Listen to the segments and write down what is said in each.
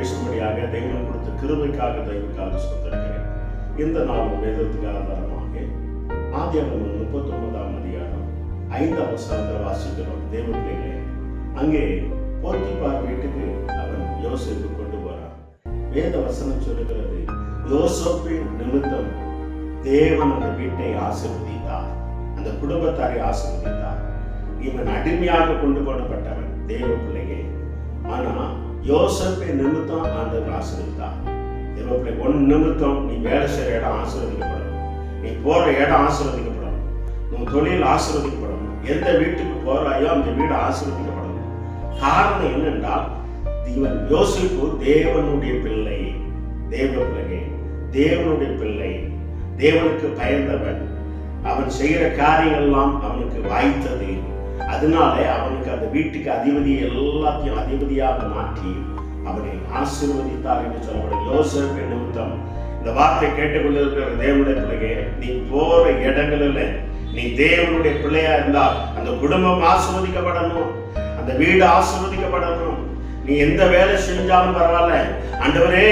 பேசும்படியாக தேவன் கொடுத்த கிருபைக்காக தயவுக்காக சொல்லிருக்கிறேன். இந்த நாள் வேதத்துக்கு ஆதாரமாக ஆதியாகமம் 39ஆம் அதிகாரம் 5ஆம் வசனத்தில் வாசிக்கிறோம். தேவ பிள்ளைகளே, அங்கே போத்திபார் வீட்டுக்கு அவன் யோசேப்பு கொண்டு போறான். வேத வசனம் சொல்லுகிறது, யோசேப்பின் நிமித்தம் தேவன் அந்த வீட்டை ஆசீர்வதித்தார், அந்த குடும்பத்தாரை ஆசீர்வதித்தார். இவன் அடிமையாக கொண்டு போனப்பட்டவன் தேவ பிள்ளையே. ஆனா யோசேப்பின் நிமித்தம் ஆண்டவர் ஆசீர்வதித்தார். தேவ பிள்ளை, உன் நிமித்தம் நீ வேலை செய்யற இடம் ஆசீர்வதிக்கப்படும், நீ போற இடம் ஆசீர்வதிக்கப்படும், உன் தொழில் ஆசீர்வதிக்கப்படும், எந்த வீட்டுக்கு போறாயோ அந்த வீடு ஆசீர்வதிக்கப்படும். காரணம் என்னென்றால், இவன் யோசிப்பு தேவனுடைய பிள்ளை. தேவ பிள்ளை, தேவனுடைய பிள்ளை, தேவனுக்கு பயந்தவன். அவன் செய்கிற காரியங்கள் எல்லாம் அவனுக்கு வாய்த்தது. அதனால அவனுக்கு அந்த வீட்டுக்கு அதிபதி, எல்லாத்தையும் அதிபதியாக மாற்றி அவனை ஆசீர்வதித்தார் என்று சொல்லப்படும். யோசேப்பு நிமித்தம் இந்த வார்த்தை கேட்டுக்கொண்டிருக்கிற தேவனுடைய பிள்ளையே, நீ போற இடங்களில் நீ தேவனுடைய பிள்ளையா இருந்தால் அந்த குடும்பம் ஆசீர்வதிக்கப்படணும், அந்த வீடு ஆசீர்வதிக்கப்படணும். நீ எந்த வேலை செஞ்சாலும் பரவாயில்ல, ஆண்டவரே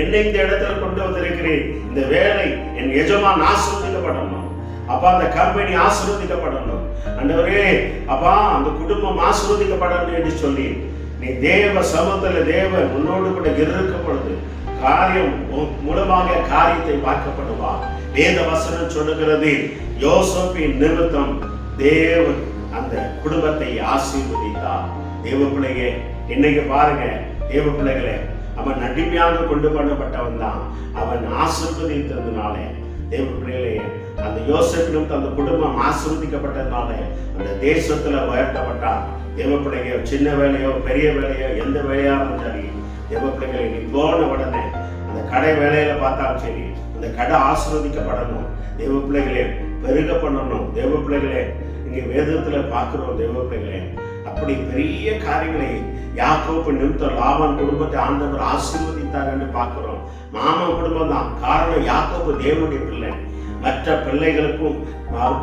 என்னை இந்த இடத்துல கொண்டு வந்திருக்கிறேன், இந்த வேலை என் எஜமான் ஆசீர்வதிக்கப்படணும், அப்பா அந்த கம்பெனி ஆசீர்வதிக்கப்படணும், ஆண்டவரே அப்பா அந்த குடும்பம் ஆசீர்வதிக்கப்படணும் என்று சொல்லி நீ தேவ சமூகத்துல தேவன் உன்னோடு கூட இருக்கும் பொழுது காரியம் மூலமாக காரியத்தை பார்க்கப்படுவா. வேத வசனம் சொல்லுகிறது, யோசேப்பின் நிமித்தம் தேவன் அந்த குடும்பத்தை ஆசீர்வதித்தார். தேவ பிள்ளையே, இன்னைக்கு பாருங்க தேவ பிள்ளைகளே, அவன் அடிமையாக கொண்டு பண்ணப்பட்டவன் தான். அவன் ஆசீர்வதித்ததுனால தேவ பிள்ளைகளே, அந்த யோசேப்பினும் அந்த குடும்பம் ஆசீர்வதிக்கப்பட்டதுனால அந்த தேசத்துல உயர்த்தப்பட்டான். தேவ பிள்ளைங்க, சின்ன வேலையோ பெரிய வேலையோ எந்த வேலையாலும் சரி, தேவ பிள்ளைகளை நீ போன உடனே அந்த கடை வேலையில பார்த்தாலும் சரி, அந்த கடை ஆசீர்வதிக்கப்படணும். தேவ பிள்ளைகளே, பெருக பண்ணணும். தேவ பிள்ளைகளே, இங்க வேதத்துல பார்க்கிறோம் தேவ பிள்ளைகளே, அப்படி பெரிய காரியங்களை யாக்கோபு நிமித்தம் லாபான் குடும்பத்தை ஆண்டவர் ஆசீர்வதித்தார் என்று பார்க்கிறோம். மாமன் குடும்பம் தான் காரணம். யாக்கோபு தேவனுடைய பிள்ளை. மற்ற பிள்ளைகளுக்கும்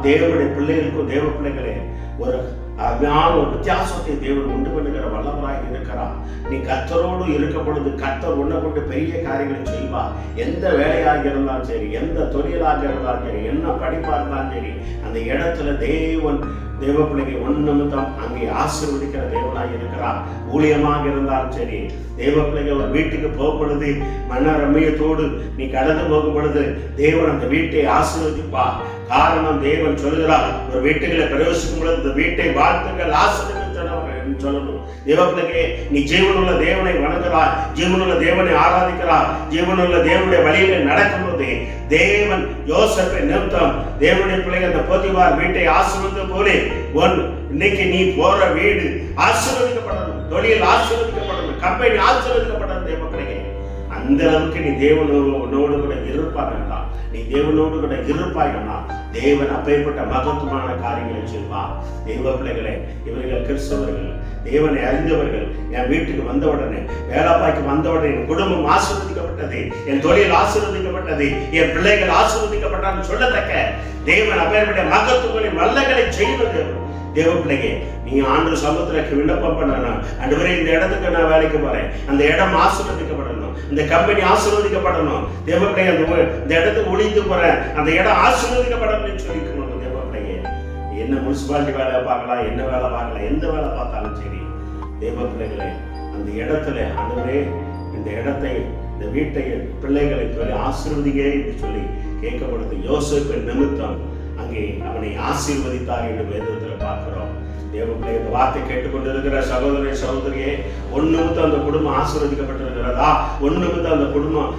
தேவனுடைய பிள்ளைகளுக்கும் தேவ பிள்ளைகளே ஒரு வித்தியாசத்தை தேவன் உண்டு பண்ணுகிற வல்லவராக இருக்கிறார். நீ கர்த்தரோடு இருக்க பொழுது கர்த்தர் உன்னை கொண்டு பெரிய காரியங்களை செய்வார். எந்த வேலையாக இருந்தாலும் சரி, எந்த தொழிலாக இருந்தாலும் சரி, என்ன படிப்பா இருந்தாலும் சரி, அந்த இடத்துல தேவ பிள்ளைக்கு ஒன்றுமித்தம் அங்கே ஆசீர்வதிக்கிற தேவனாக இருக்கிறார். ஊழியமாக இருந்தாலும் சரி, தேவ பிள்ளைங்க ஒரு வீட்டுக்கு போகும் பொழுது மன ரம்மியத்தோடு நீ கடந்து போகும் பொழுது தேவன் அந்த வீட்டை ஆசீர்வதிப்பா. காரணம் தேவன் சொல்கிறார், ஒரு வீட்டுகளை பிரவேசிக்கும் பொழுது இந்த வீட்டை வாழ்த்துக்கள் ஆசீர்வதிக்க சொல்லணும். தேவ பிள்ளையே, நீ ஜீவனுள்ள தேவனை வணங்குகிறார், ஜீவனுள்ள தேவனை ஆராதிக்கிறார், ஜீவனுள்ள தேவனுடைய வழியில நடக்கும்போது தேவன் யோசேப்பை நிமித்தம் தேவனுடைய பிள்ளைகள் அந்த போத்திபார் வீட்டை ஆசீர்வதித்த போலே இன்னைக்கு நீ போற வீடு ஆசீர்வதிக்கப்படணும், தொழில் ஆசீர்வதிக்கப்படணும், கம்பெனி ஆசீர்வதிக்கப்படணும். தேவ பிள்ளையே, அந்த அளவுக்கு நீ தேவனோடு கூட இருப்பாங்கன்னா, நீ தேவனோடு கூட இருப்பாய்னா தேவன் அப்பேற்பட்ட மகத்துவமான காரியங்களை செய்வார். தேவ பிள்ளைகளே, இவர்கள் கிறிஸ்தவர்கள், தேவனை அறிந்தவர்கள். என் வீட்டுக்கு வந்த உடனே, வேலைப்பாய்க்கு வந்த உடனே என் குடும்பம் ஆசீர்வதிக்கப்பட்டது, என் தொழில் ஆசீர்வதிக்கப்பட்டது, என் பிள்ளைகள் ஆசீர்வதிக்கப்பட்டான்னு சொல்லத்தக்க தேவன் அப்பேற்பட்ட மகத்துவங்களை வல்லங்களை செய்வது. தேவ பிள்ளையே, நீ ஆண்டு சமுத்திரக்கு விண்ணப்பம் பண்ணணும். ஆண்டவரே, இந்த இடத்துக்கு நான் வேலைக்கு போறேன், அந்த இடம் ஆசீர்வதிக்கப்படணும், இந்த கம்பெனி ஆசீர்வதிக்கப்படணும். தேவ பிள்ளையை, இந்த இடத்துக்கு ஒளிந்து போறேன், அந்த இடம் ஆசீர்வதிக்கப்படணும்னு சொல்லிக்கணும். தேவ பிள்ளையே, என்ன முனிசிபாலிட்டி வேலை பார்க்கலாம், என்ன வேலை பார்க்கலாம், எந்த வேலை பார்த்தாலும் சரி, தேவ பிள்ளைகளே, அந்த இடத்துல ஆண்டவரே இந்த இடத்தை, இந்த வீட்டை, பிள்ளைகளை சொல்லி ஆசீர்வதிங்க என்று சொல்லி கேட்கப்படுது. யோசேப்பின் நிமித்தம் அங்கே அவனை ஆசீர்வதித்தார் என்று வேதத்தில் பார்க்கிறோம். தேவ பிள்ளை, இந்த வார்த்தை கேட்டுக்கொண்டிருக்கிற சகோதர சகோதரியே, ஒண்ணுமித்து அந்த குடும்பம் ஆசீர்வதிக்கப்பட்டிருக்கிறதா? ஒண்ணுமித்து அந்த குடும்பம்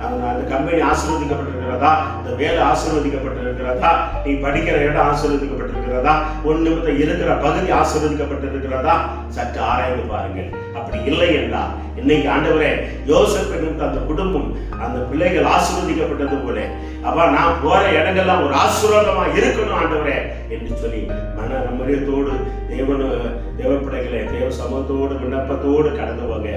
அந்த கம்பெனி ஆசீர்வதிக்கப்பட்டிருக்கிறதா? இந்த வேலை ஆசீர்வதிக்கப்பட்டிருக்கிறதா? நீ படிக்கிற இடம் ஆசீர்வதிக்கப்பட்டிருக்கிறதா? ஒண்ணுமித்து இருக்கிற பகுதி ஆசீர்வதிக்கப்பட்டிருக்கிறதா? சற்று ஆராய்ந்து பாருங்கள். அப்படி இல்லை என்றால் இன்னைக்கு ஆண்டவரே, யோசேப்பின் அந்த குடும்பம், அந்த பிள்ளைகள் ஆசீர்வதிக்கப்பட்டது போல அப்ப நான் போற இடங்கள்லாம் ஒரு ஆசீர்வாதமா இருக்கணும் ஆண்டவரே என்று சொல்லி மன நம்பிக்கையோடு தேவ பிள்ளைகளை தேவ சமூகத்தோடு விண்ணப்பத்தோடு கடந்து போங்க.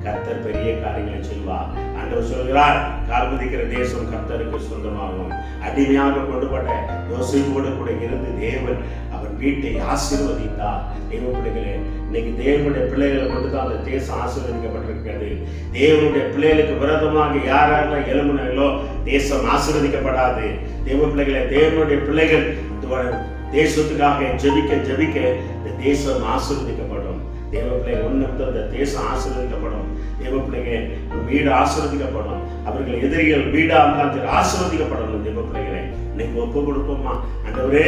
கர்த்தர் பெரிய காரியங்களை செய்வார். ஆண்டவர் சொல்கிறார், கால்மதிக்கிற தேசம் கர்த்தருக்கு சொந்தமாகும். அடிமையாக கொண்டுபட்ட யோசேப்போடு கூட இருந்து தேவன் அவன் வீட்டை ஆசீர்வதித்தார். தேவ பிள்ளைகளே, இன்னைக்கு தேவனுடைய பிள்ளைகளை கொண்டு தான் அந்த தேசம் ஆசீர்வதிக்கப்பட்டிருக்கிறது. தேவனுடைய பிள்ளைகளுக்கு விரோதமாக யாரெல்லாம் எழும்பினாங்களோ தேசம் ஆசீர்வதிக்கப்படாது. தேவ பிள்ளைகளை, தேவனுடைய பிள்ளைகள் தேசத்துக்காக ஜெபிக்க ஜெபிக்க இந்த தேசம் ஆசீர்வதிக்கப்படும். தேவ பிள்ளைகள் ஒன்று இந்த தேசம் ஆசீர்வதிக்கப்படும். தேவ பிள்ளைகள் வீடு ஆசீர்வதிக்கப்படும். அவர்கள் எதிரிகள் வீடாக ஆசீர்வதிக்கப்படணும். தேவ பிள்ளைகளை இன்னைக்கு ஒப்பு கொடுப்போமா? ஆண்டவரே,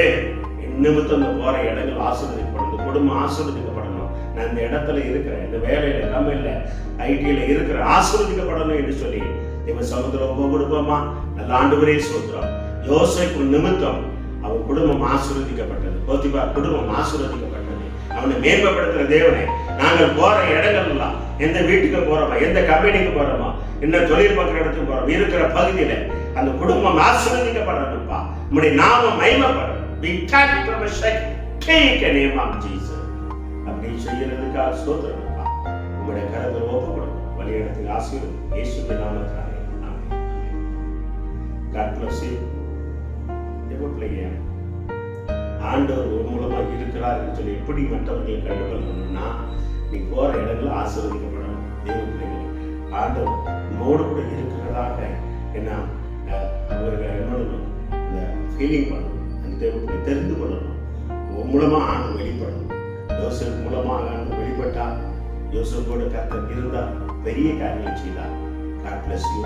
நிமித்தம் போற இடங்கள் ஆசீர்வதிக்கப்படணும், குடும்பம் ஆசீர்வதிக்கப்படணும். நான் இந்த இடத்துல இருக்கிறேன், இந்த வேலையில கம்பெனில ஐடியில இருக்கிற ஆசீர்வதிக்கப்படணும் என்று சொல்லி தேவ சமுத்திரம் ஒப்பு கொடுப்போமா? நல்ல ஆண்டவரே ஸ்தோத்திரம். யோசேப்பு நிமித்தம் அவன் குடும்பம் ஆசீர்வதிக்கப்பட்டது. போத்திபா குடும்பம் ஆசீர்வதிக்கப்பட்டது. அவனை மேம்படுத்துற தேவனே, நாங்கள் போற இடங்கள் எல்லாம், எந்த வீட்டுக்கு போறோமா, எந்த கம்பெனிக்கு போறோமா, என்ன தொழில் பார்க்குற இடத்துக்கு போறோம், இருக்கிற பகுதியில அந்த குடும்பம் ஆசீர்வதிக்கப்படணும்ப்பா. நம்முடைய நாமம் மகிமைப்படணும். அப்படி செய்யறதுக்காக ஸ்தோத்திரம்ப்பா. உங்களுடைய கரத்தை ஒப்பு கொடுக்கும் வழி இடத்துக்கு ஆசீர்வதி இயேசுவின் நாமத்தினாலே ஆமென். God bless you. ஆண்டவர் மூலமா இருக்கிறார் என்று சொல்லி எப்படி மற்றவர்களை கண்டுகொள்ளணும்னா, நீ போற இடங்கள் ஆசீர்வதிக்கப்படணும். தேவ பிள்ளைகள், ஆண்டவர் நம்மோடு கூட இருக்கிறதாக என்ன அவர்கள் என்னணும், அந்த ஃபீலிங் பண்ணணும். அந்த தேவத்தை தெரிந்து கொள்ளணும். மூலமா ஆண்டு வெளிப்படணும். யோசேப்பு மூலமாக ஆண்டு வெளிப்பட்டார். யோசேப்போடு கர்த்தர் இருந்தார், பெரிய காரியங்களை செய்தார். God bless you.